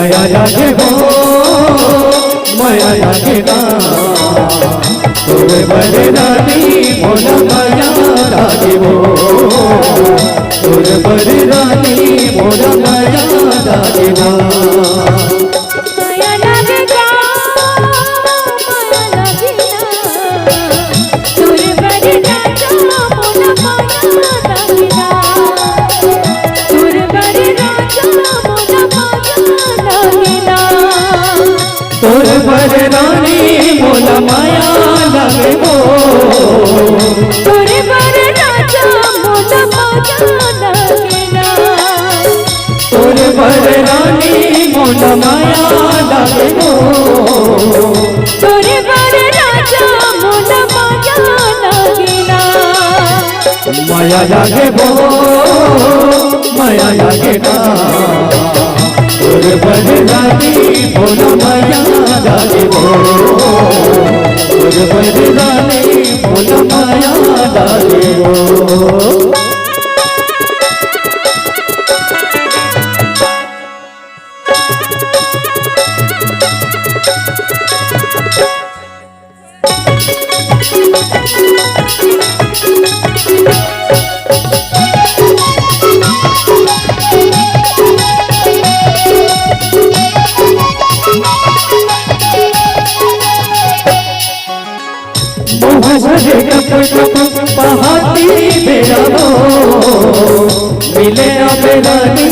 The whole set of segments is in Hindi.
माया लागे हो माया लागे ना तोर बरदानी मोला माया लागे हो तोर बरदानी मोला माया लागे हो रानी मोला माया लागे हो तोरे बर राजा मोला माया लागे ना तोरे बर रानी मोला माया लागे हो तोरे बर राजा मोला माया लागे ना माया लागे हो माया लागे ना तोरे बर रानी मोला माया लागे हो तोरे बर रानी मोला माया लागे हो पहाती बेरा हो मिले बेरानी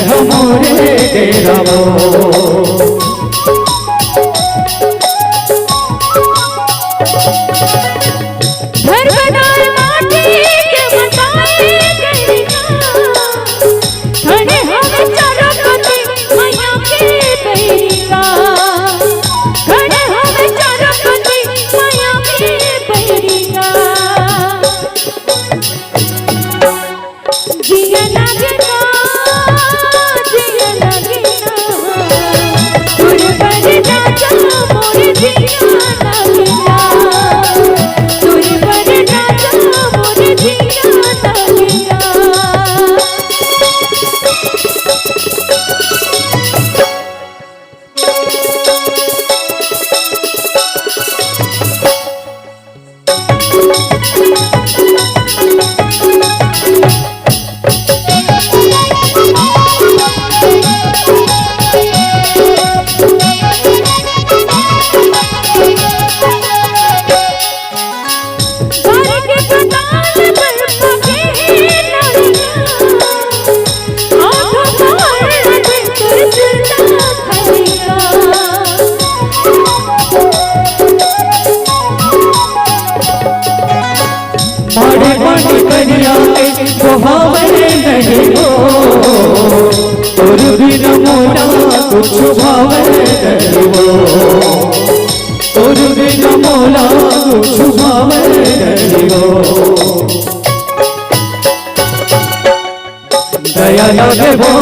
हमरे डेरा हो घर बनाए माटी के बताए खड़े हमें चारों पति मैया के बैरिका खड़े हमें चारों पति मैया के बैरिका जिया लागे ना तोर बर राजा मोर जिया लागे ना तोर बर राजा मोर जिया लागे ना तोर बिना मोला कुछ भावे नहीं हो तोर बिना मोला कुछ भावे नहीं हो दया लागे हो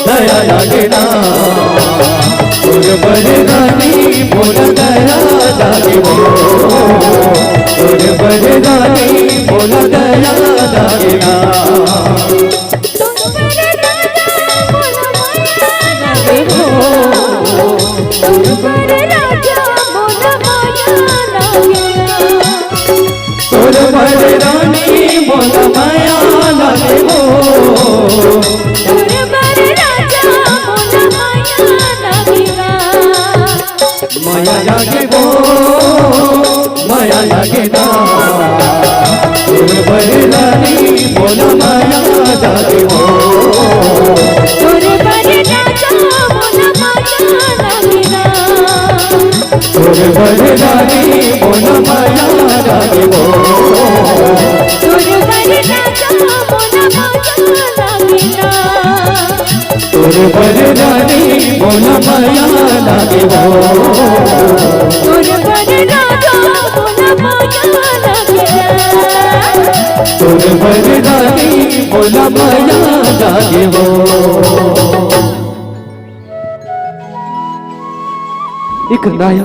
दया लागे ना तोर बर रानी मोला दया लागे हो तोर बर रानी मोला दया लागे ना तोर बर रानी मोला माया लागे हो तोर बर राजा मोला माया लागे ना माया लागे हो माया लागे ना तोर बर रानी मोला माया लागे हो तोर बर राजा मोला माया लागे ना तोर बर रानी मोला माया लागे हो तोर बर राजा मोला माया लागे ना तोर बर रानी मोला माया लागे हो तोर बर राजा मोला माया लागे ना तोर बर रानी मोला माया लागे हो। एक नायक